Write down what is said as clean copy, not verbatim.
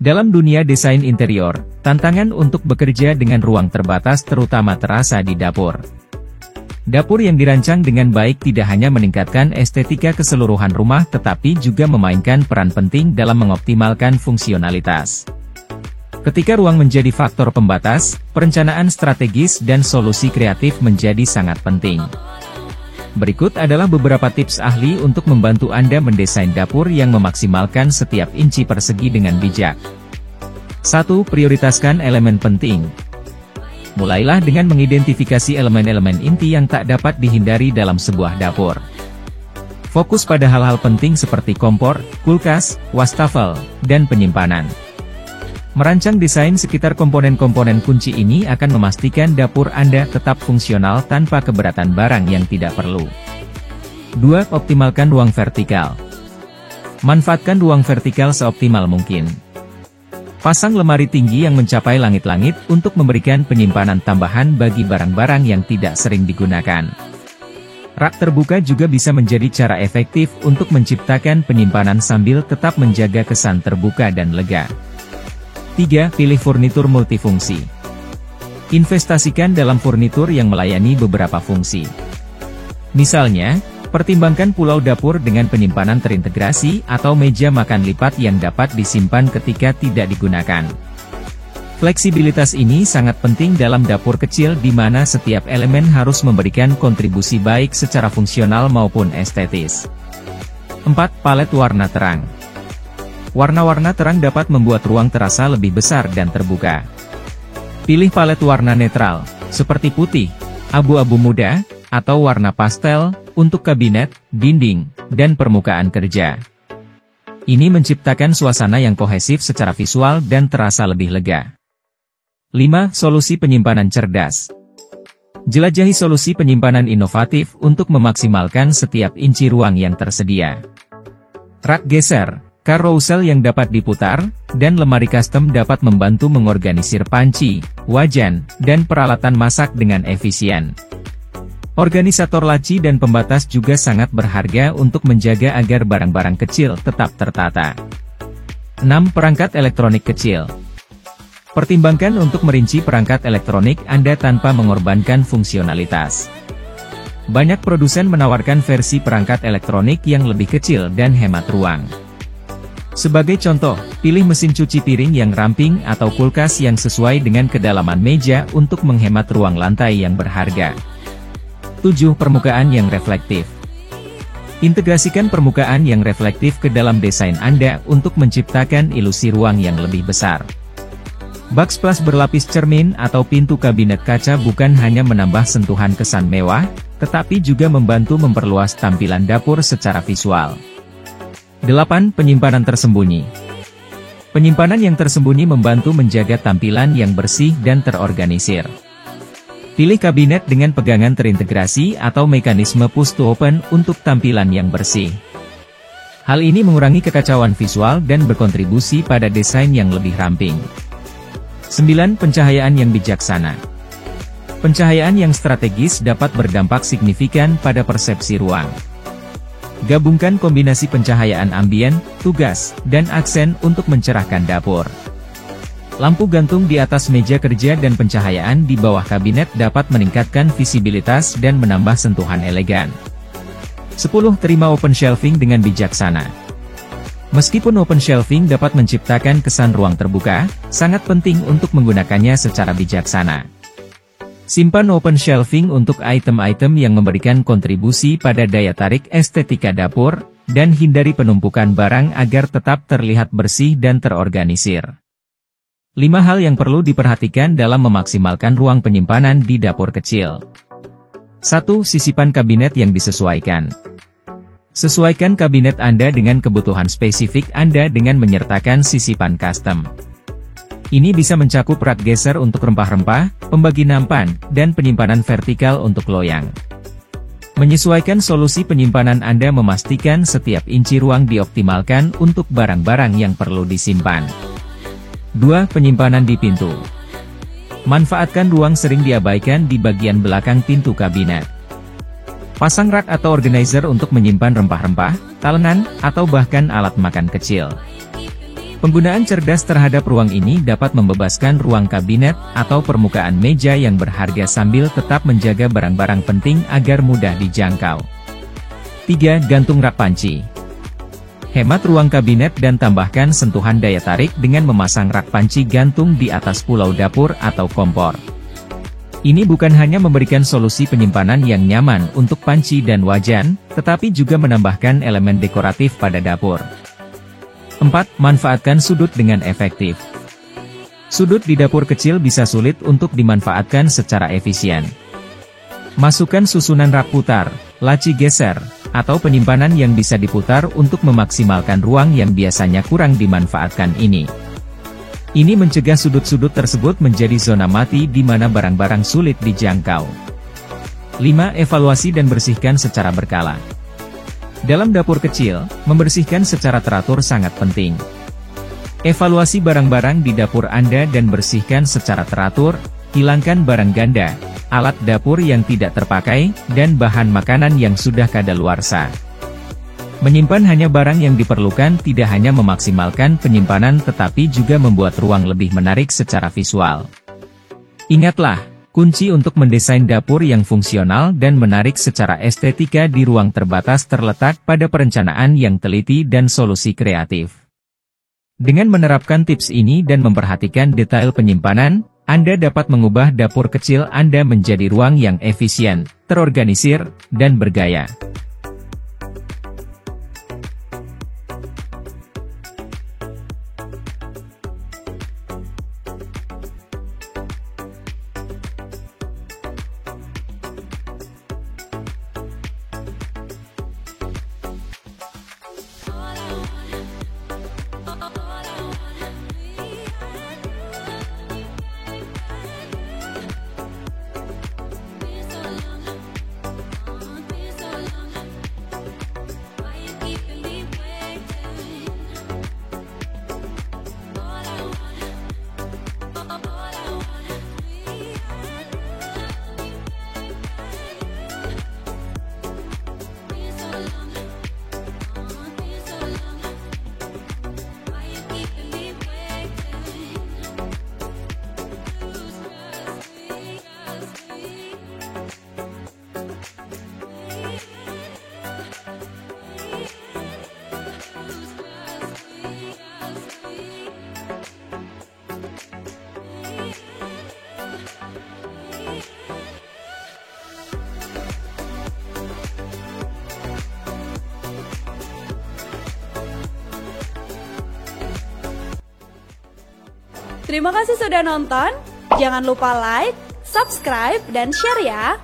Dalam dunia desain interior, tantangan untuk bekerja dengan ruang terbatas terutama terasa di dapur. Dapur yang dirancang dengan baik tidak hanya meningkatkan estetika keseluruhan rumah tetapi juga memainkan peran penting dalam mengoptimalkan fungsionalitas. Ketika ruang menjadi faktor pembatas, perencanaan strategis dan solusi kreatif menjadi sangat penting. Berikut adalah beberapa tips ahli untuk membantu Anda mendesain dapur yang memaksimalkan setiap inci persegi dengan bijak. 1. Prioritaskan elemen penting. Mulailah dengan mengidentifikasi elemen-elemen inti yang tak dapat dihindari dalam sebuah dapur. Fokus pada hal-hal penting seperti kompor, kulkas, wastafel, dan penyimpanan. Merancang desain sekitar komponen-komponen kunci ini akan memastikan dapur Anda tetap fungsional tanpa keberatan barang yang tidak perlu. 2. Optimalkan ruang vertikal. Manfaatkan ruang vertikal seoptimal mungkin. Pasang lemari tinggi yang mencapai langit-langit untuk memberikan penyimpanan tambahan bagi barang-barang yang tidak sering digunakan. Rak terbuka juga bisa menjadi cara efektif untuk menciptakan penyimpanan sambil tetap menjaga kesan terbuka dan lega. 3. Pilih furnitur multifungsi. Investasikan dalam furnitur yang melayani beberapa fungsi. Misalnya, pertimbangkan pulau dapur dengan penyimpanan terintegrasi atau meja makan lipat yang dapat disimpan ketika tidak digunakan. Fleksibilitas ini sangat penting dalam dapur kecil di mana setiap elemen harus memberikan kontribusi baik secara fungsional maupun estetis. 4. Palet warna terang. Warna-warna terang dapat membuat ruang terasa lebih besar dan terbuka. Pilih palet warna netral, seperti putih, abu-abu muda, atau warna pastel, untuk kabinet, dinding, dan permukaan kerja. Ini menciptakan suasana yang kohesif secara visual dan terasa lebih lega. 5. Solusi penyimpanan cerdas. Jelajahi solusi penyimpanan inovatif untuk memaksimalkan setiap inci ruang yang tersedia. Rak geser, carousel yang dapat diputar, dan lemari custom dapat membantu mengorganisir panci, wajan, dan peralatan masak dengan efisien. Organisator laci dan pembatas juga sangat berharga untuk menjaga agar barang-barang kecil tetap tertata. 6. Perangkat elektronik kecil. Pertimbangkan untuk merinci perangkat elektronik Anda tanpa mengorbankan fungsionalitas. Banyak produsen menawarkan versi perangkat elektronik yang lebih kecil dan hemat ruang. Sebagai contoh, pilih mesin cuci piring yang ramping atau kulkas yang sesuai dengan kedalaman meja untuk menghemat ruang lantai yang berharga. 7. Permukaan yang reflektif. Integrasikan permukaan yang reflektif ke dalam desain Anda untuk menciptakan ilusi ruang yang lebih besar. Backsplash berlapis cermin atau pintu kabinet kaca bukan hanya menambah sentuhan kesan mewah, tetapi juga membantu memperluas tampilan dapur secara visual. 8. Penyimpanan tersembunyi. Penyimpanan yang tersembunyi membantu menjaga tampilan yang bersih dan terorganisir. Pilih kabinet dengan pegangan terintegrasi atau mekanisme push to open untuk tampilan yang bersih. Hal ini mengurangi kekacauan visual dan berkontribusi pada desain yang lebih ramping. 9. Pencahayaan yang bijaksana. Pencahayaan yang strategis dapat berdampak signifikan pada persepsi ruang. Gabungkan kombinasi pencahayaan ambien, tugas, dan aksen untuk mencerahkan dapur. Lampu gantung di atas meja kerja dan pencahayaan di bawah kabinet dapat meningkatkan visibilitas dan menambah sentuhan elegan. 10. Terima open shelving dengan bijaksana. Meskipun open shelving dapat menciptakan kesan ruang terbuka, sangat penting untuk menggunakannya secara bijaksana. Simpan open shelving untuk item-item yang memberikan kontribusi pada daya tarik estetika dapur, dan hindari penumpukan barang agar tetap terlihat bersih dan terorganisir. 5 hal yang perlu diperhatikan dalam memaksimalkan ruang penyimpanan di dapur kecil. 1. Sisipan kabinet yang disesuaikan. Sesuaikan kabinet Anda dengan kebutuhan spesifik Anda dengan menyertakan sisipan custom. Ini bisa mencakup rak geser untuk rempah-rempah, pembagi nampan, dan penyimpanan vertikal untuk loyang. Menyesuaikan solusi penyimpanan Anda memastikan setiap inci ruang dioptimalkan untuk barang-barang yang perlu disimpan. 2. Penyimpanan di pintu. Manfaatkan ruang sering diabaikan di bagian belakang pintu kabinet. Pasang rak atau organizer untuk menyimpan rempah-rempah, talenan, atau bahkan alat makan kecil. Penggunaan cerdas terhadap ruang ini dapat membebaskan ruang kabinet atau permukaan meja yang berharga sambil tetap menjaga barang-barang penting agar mudah dijangkau. 3. Gantung rak panci. Hemat ruang kabinet dan tambahkan sentuhan daya tarik dengan memasang rak panci gantung di atas pulau dapur atau kompor. Ini bukan hanya memberikan solusi penyimpanan yang nyaman untuk panci dan wajan, tetapi juga menambahkan elemen dekoratif pada dapur. 4. Manfaatkan sudut dengan efektif. Sudut di dapur kecil bisa sulit untuk dimanfaatkan secara efisien. Masukkan susunan rak putar, laci geser, atau penyimpanan yang bisa diputar untuk memaksimalkan ruang yang biasanya kurang dimanfaatkan ini. Ini mencegah sudut-sudut tersebut menjadi zona mati di mana barang-barang sulit dijangkau. 5. Evaluasi dan bersihkan secara berkala. Dalam dapur kecil, membersihkan secara teratur sangat penting. Evaluasi barang-barang di dapur Anda dan bersihkan secara teratur, hilangkan barang ganda, alat dapur yang tidak terpakai, dan bahan makanan yang sudah kadaluarsa. Menyimpan hanya barang yang diperlukan tidak hanya memaksimalkan penyimpanan tetapi juga membuat ruang lebih menarik secara visual. Ingatlah, kunci untuk mendesain dapur yang fungsional dan menarik secara estetika di ruang terbatas terletak pada perencanaan yang teliti dan solusi kreatif. Dengan menerapkan tips ini dan memperhatikan detail penyimpanan, Anda dapat mengubah dapur kecil Anda menjadi ruang yang efisien, terorganisir, dan bergaya. Terima kasih sudah nonton, jangan lupa like, subscribe, dan share ya!